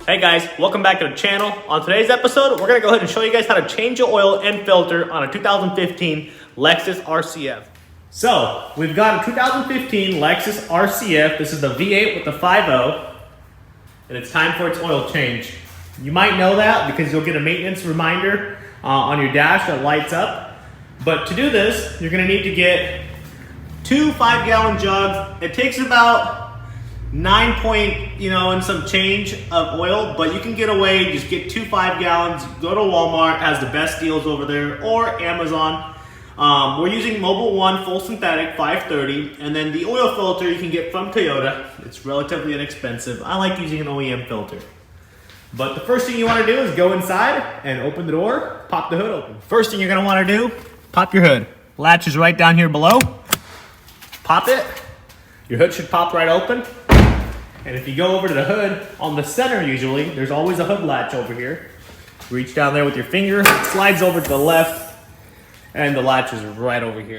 Hey guys, welcome back to the channel. On today's episode, we're gonna go ahead and show you guys how to change the oil and filter on a 2015 Lexus Rcf. So, we've got a 2015 Lexus Rcf. This is the V8 with the 5.0, and it's time for its oil change. You might know that because you'll get a maintenance reminder on your dash that lights up. But to do this, you're gonna need to get two 5-gallon jugs. It takes about 9 point, and some change of oil, but you can get away, just get two 5 gallons, go to Walmart, has the best deals over there, or Amazon. We're using Mobil 1 full synthetic 530, and then the oil filter you can get from Toyota. It's relatively inexpensive. I like using an OEM filter. But the first thing you want to do is go inside and open the door, pop the hood open. First thing you're going to want to do, pop your hood. Latch is right down here below. Pop it. Your hood should pop right open. And if you go over to the hood, on the center usually, there's always a hood latch over here. Reach down there with your finger, it slides over to the left, and the latch is right over here.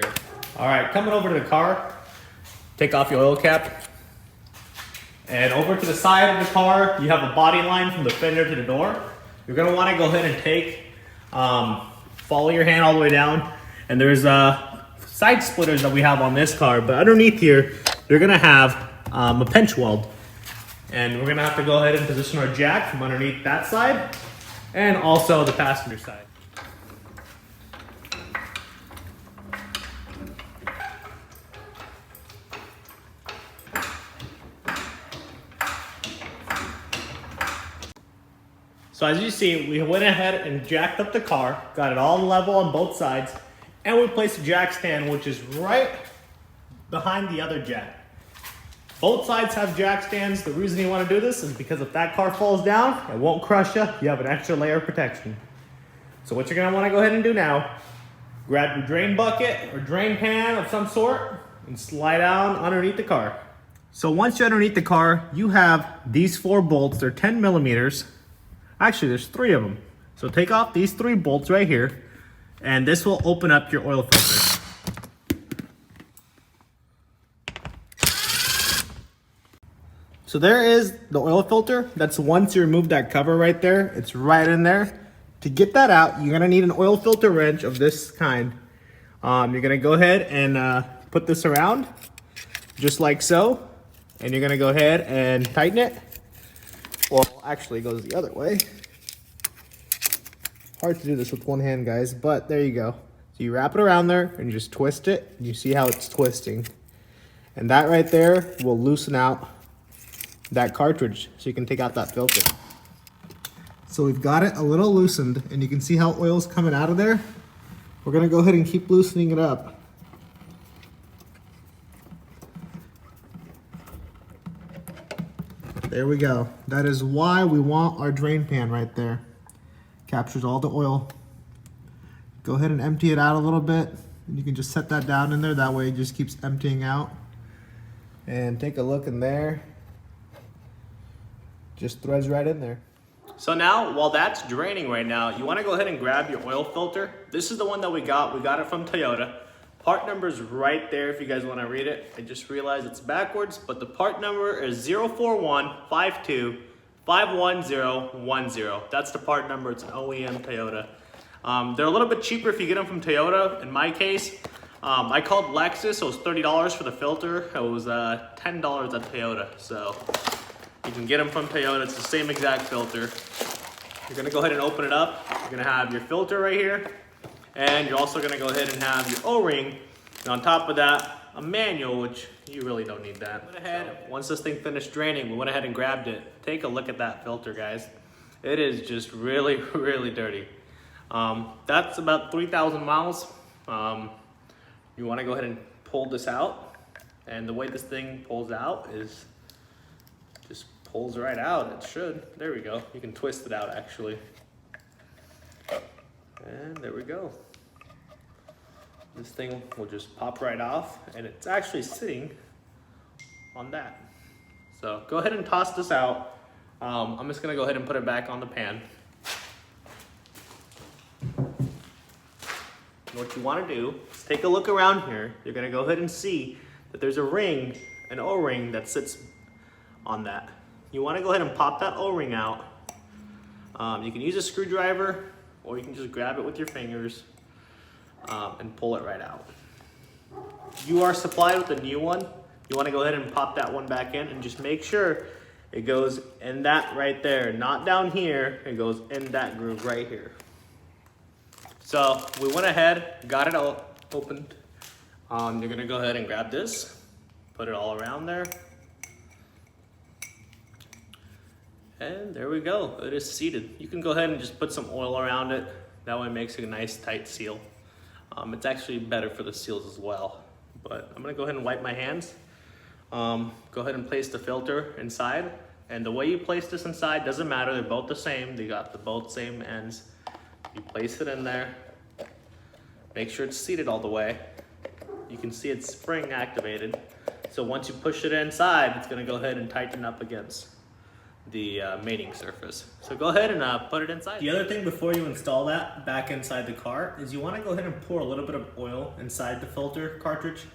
All right, coming over to the car, take off your oil cap. And over to the side of the car, you have a body line from the fender to the door. You're gonna wanna go ahead and follow your hand all the way down. And there's side splitters that we have on this car, but underneath here, you're gonna have a pinch weld. And we're gonna have to go ahead and position our jack from underneath that side and also the passenger side. So as you see, we went ahead and jacked up the car, got it all level on both sides, and we placed a jack stand, which is right behind the other jack. Both sides have jack stands. The reason you want to do this is because if that car falls down, it won't crush you. You have an extra layer of protection. So what you're going to want to go ahead and do now, grab your drain bucket or drain pan of some sort and slide down underneath the car. So once you're underneath the car, you have these 4 bolts. They're 10 millimeters. Actually, there's 3 of them. So take off these 3 bolts right here, and this will open up your oil filter. So there is the oil filter. That's once you remove that cover right there. It's right in there. To get that out, you're gonna need an oil filter wrench of this kind. You're gonna go ahead and put this around, just like so. And you're gonna go ahead and tighten it. Well, actually it goes the other way. Hard to do this with one hand, guys, but there you go. So you wrap it around there and you just twist it. And you see how it's twisting. And that right there will loosen out that cartridge so you can take out that filter. So we've got it a little loosened and you can see how oil's coming out of there. We're gonna go ahead and keep loosening it up. There we go. That is why we want our drain pan right there. Captures all the oil. Go ahead and empty it out a little bit and you can just set that down in there. That way it just keeps emptying out. And take a look in there. Just threads right in there. So now, while that's draining right now, you want to go ahead and grab your oil filter. This is the one that we got. We got it from Toyota. Part number is right there if you guys want to read it. I just realized it's backwards, but the part number is 04152511010. That's the part number. It's an OEM Toyota. They're a little bit cheaper if you get them from Toyota. In my case, I called Lexus, so it was $30 for the filter. It was $10 at Toyota. So you can get them from Toyota. It's the same exact filter. You're gonna go ahead and open it up. You're gonna have your filter right here. And you're also gonna go ahead and have your O-ring. And on top of that, a manual, which you really don't need that. Went ahead, once this thing finished draining, we went ahead and grabbed it. Take a look at that filter, guys. It is just really, really dirty. That's about 3,000 miles. You wanna go ahead and pull this out. And the way this thing pulls out is just pulls right out. It should. There we go. You can twist it out actually. And there we go. This thing will just pop right off and it's actually sitting on that. So go ahead and toss this out. I'm just gonna go ahead and put it back on the pan. What you wanna do is take a look around here. You're gonna go ahead and see that there's a ring, an O-ring that sits on that. You want to go ahead and pop that O-ring out You can use a screwdriver, or you can just grab it with your fingers and pull it right out. You are supplied with a new one. You want to go ahead and pop that one back in, and just make sure it goes in that right there, not down here. It goes in that groove right here. So we went ahead, got it all opened. You're gonna go ahead and grab this, put it all around there. And there we go, it is seated. You can go ahead and just put some oil around it. That way it makes a nice tight seal. It's actually better for the seals as well. But I'm gonna go ahead and wipe my hands. Go ahead and place the filter inside. And the way you place this inside doesn't matter, they're both the same. They got the both same ends. You place it in there. Make sure it's seated all the way. You can see it's spring activated. So once you push it inside, it's gonna go ahead and tighten up against the mating surface. So go ahead and put it inside. The other thing before you install that back inside the car is you wanna go ahead and pour a little bit of oil inside the filter cartridge.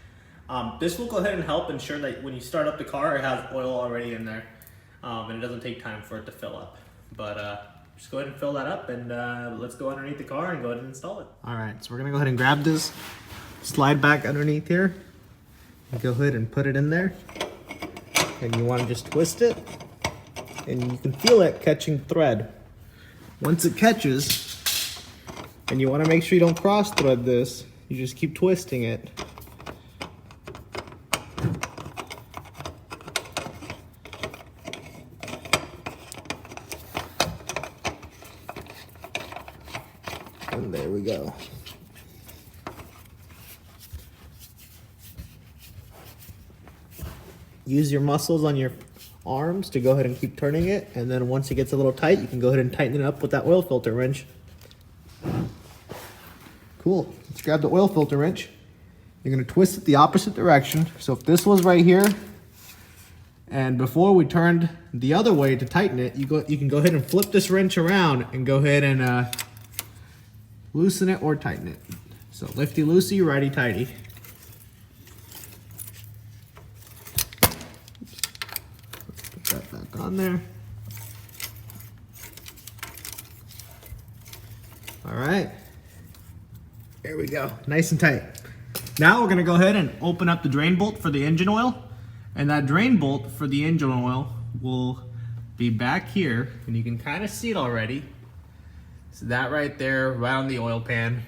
This will go ahead and help ensure that when you start up the car, it has oil already in there. And it doesn't take time for it to fill up. But just go ahead and fill that up, and let's go underneath the car and go ahead and install it. All right, so we're gonna go ahead and grab this, slide back underneath here, and go ahead and put it in there. And you wanna just twist it, and you can feel it catching thread. Once it catches, and you wanna make sure you don't cross thread this, you just keep twisting it. And there we go. Use your muscles on your arms to go ahead and keep turning it, and then once it gets a little tight, you can go ahead and tighten it up with that oil filter wrench. Cool. Let's grab the oil filter wrench. You're going to twist it the opposite direction. So if this was right here, and before we turned the other way to tighten it, you can go ahead and flip this wrench around and go ahead and loosen it or tighten it. So lifty-loosey, righty-tighty. Put that back on there. All right, there we go, nice and tight. Now we're gonna go ahead and open up the drain bolt for the engine oil. And that drain bolt for the engine oil will be back here, and you can kind of see it already. So that right there, right on the oil pan.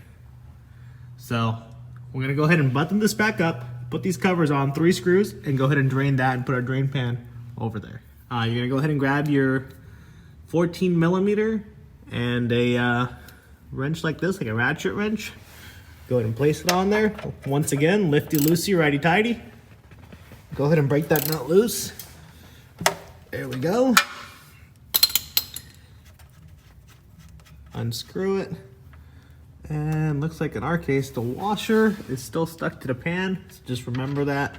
So we're gonna go ahead and button this back up, put these covers on, 3 screws, and go ahead and drain that and put our drain pan over there. You're gonna go ahead and grab your 14 millimeter and a wrench like this, like a ratchet wrench. Go ahead and place it on there. Once again, lifty-loosey, righty-tighty. Go ahead and break that nut loose. There we go. Unscrew it. And looks like in our case, the washer is still stuck to the pan. So just remember that.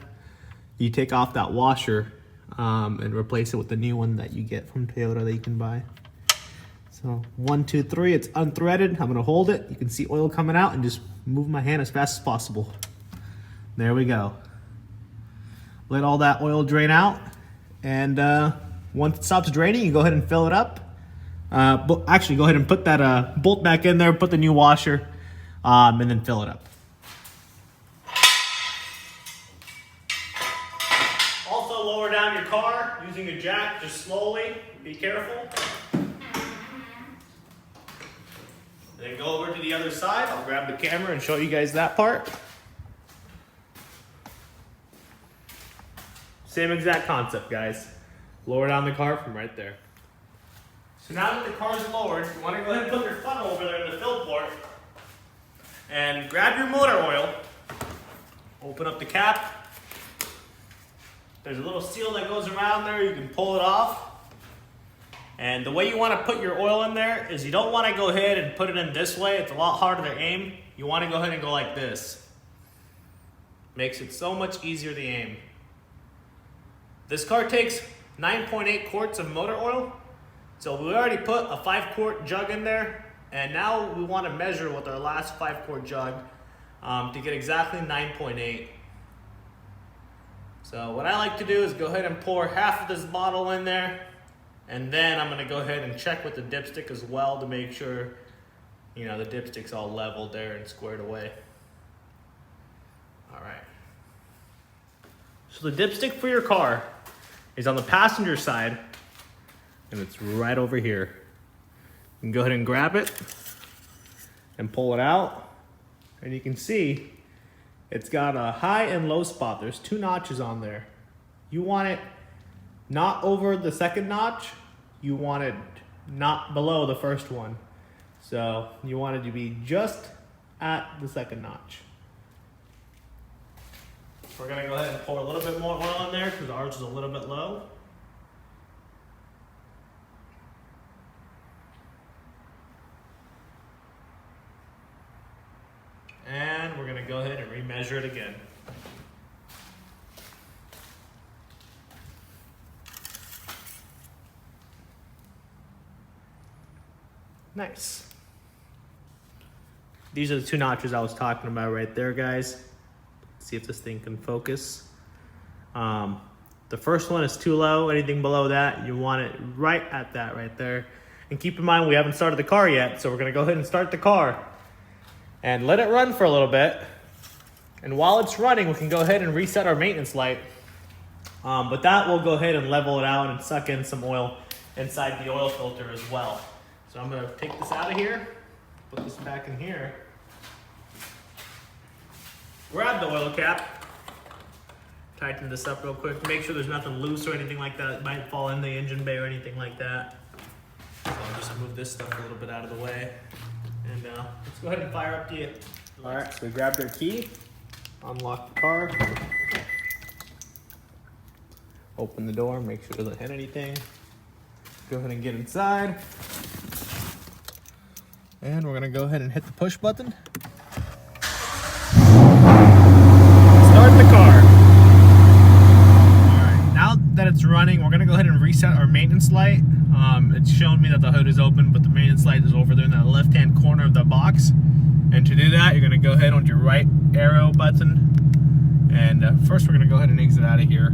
You take off that washer and replace it with the new one that you get from Toyota that you can buy. So 1, 2, 3, it's unthreaded. I'm gonna hold it. You can see oil coming out and just move my hand as fast as possible. There we go. Let all that oil drain out. And once it stops draining, you go ahead and fill it up. Actually, go ahead and put that bolt back in there, put the new washer, and then fill it up. Also lower down your car using a jack, just slowly, be careful. Then go over to the other side. I'll grab the camera and show you guys that part. Same exact concept, guys. Lower down the car from right there. So now that the car is lowered, you want to go ahead and put your funnel over there in the fill port and grab your motor oil. Open up the cap. There's a little seal that goes around there. You can pull it off. And the way you want to put your oil in there is you don't want to go ahead and put it in this way. It's a lot harder to aim. You want to go ahead and go like this. Makes it so much easier to aim. This car takes 9.8 quarts of motor oil. So we already put a 5-quart jug in there. And now we want to measure with our last 5-quart jug to get exactly 9.8. So what I like to do is go ahead and pour half of this bottle in there. And then I'm gonna go ahead and check with the dipstick as well to make sure, you know, the dipstick's all level there and squared away. All right. So the dipstick for your car is on the passenger side, and it's right over here. You can go ahead and grab it and pull it out, and you can see it's got a high and low spot. There's 2 notches on there. You want it not over the second notch, you want it not below the first one. So you want it to be just at the second notch. We're gonna go ahead and pour a little bit more oil in there because ours is a little bit low. And we're gonna go ahead and remeasure it again. Nice. These are the 2 notches I was talking about right there, guys. Let's see if this thing can focus. The first one is too low. Anything below that, you want it right at that right there. And keep in mind, we haven't started the car yet, so we're gonna go ahead and start the car and let it run for a little bit. And while it's running, we can go ahead and reset our maintenance light. But that will go ahead and level it out and suck in some oil inside the oil filter as well. So I'm gonna take this out of here, put this back in here. Grab the oil cap, tighten this up real quick, make sure there's nothing loose or anything like that. It might fall in the engine bay or anything like that. So I'll just move this stuff a little bit out of the way. And let's go ahead and fire up the... All right, so we grabbed our key, unlock the car, open the door, make sure it doesn't hit anything. Go ahead and get inside. And we're gonna go ahead and hit the push button. Start the car. All right, now that it's running, we're gonna go ahead and reset our maintenance light. It's showing me that the hood is open, but the maintenance light is over there in the left-hand corner of the box. And to do that, you're gonna go ahead on your right arrow button. And first we're gonna go ahead and exit out of here.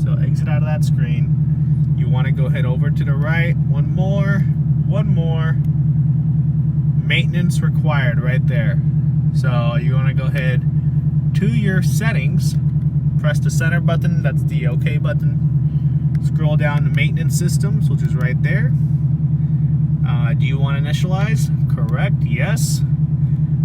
So exit out of that screen. You wanna go ahead over to the right, one more. Maintenance required right there. So you want to go ahead to your settings, press the center button, that's the OK button, scroll down to maintenance systems, which is right there. Do you want to initialize? Correct, yes.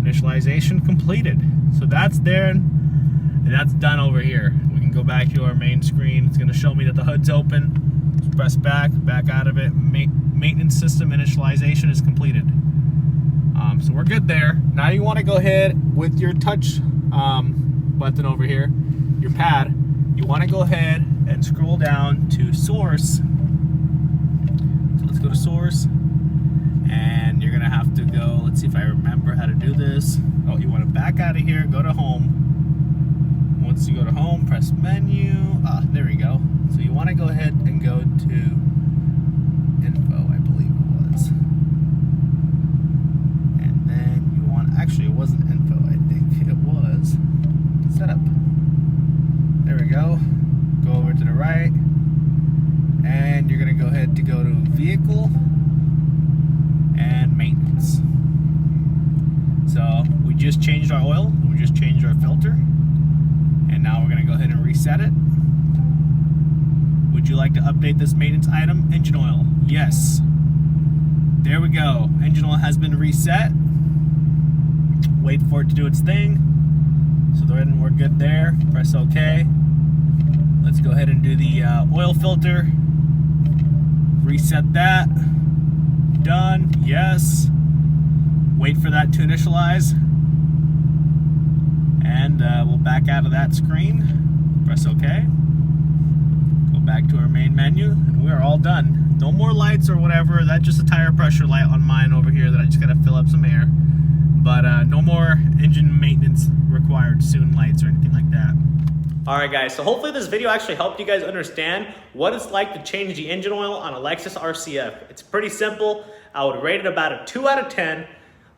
Initialization completed. So that's there, and that's done over here. We can go back to our main screen. It's going to show me that the hood's open. Let's press back out of it. Maintenance system initialization is completed. So we're good there. Now you want to go ahead with your touch button over here, your pad. You want to go ahead and scroll down to source. So let's go to source, and you're gonna have to go. Let's see if I remember how to do this. Oh, you want to back out of here, go to home. Once you go to home, press menu. There we go. So you want to go ahead and go to info, I believe it was. Actually, it wasn't info, I think. It was setup. There we go. Go over to the right. And you're going to go ahead to go to vehicle and maintenance. So we just changed our oil. We just changed our filter. And now we're going to go ahead and reset it. Would you like to update this maintenance item? Engine oil. Yes. There we go. Engine oil has been reset. Wait for it to do its thing. So then we're good there. Press OK. Let's go ahead and do the oil filter. Reset that. Done. Yes. Wait for that to initialize. And we'll back out of that screen. Press OK. Go back to our main menu, and we're all done. No more lights or whatever. That's just a tire pressure light on mine over here that I just gotta fill up some air. But no more engine maintenance required soon lights or anything like that. Alright guys, so hopefully this video actually helped you guys understand what it's like to change the engine oil on a Lexus Rcf. It's pretty simple. I would rate it about a 2 out of 10.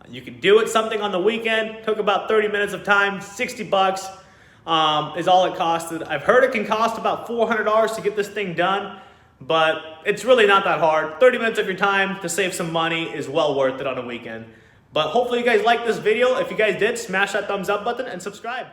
You could do it something on the weekend. Took about 30 minutes of time, 60 bucks is all it costed. I've heard it can cost about $400 to get this thing done. but it's really not that hard. 30 minutes of your time to save some money is well worth it on a weekend. But hopefully you guys liked this video. If you guys did, smash that thumbs up button and subscribe.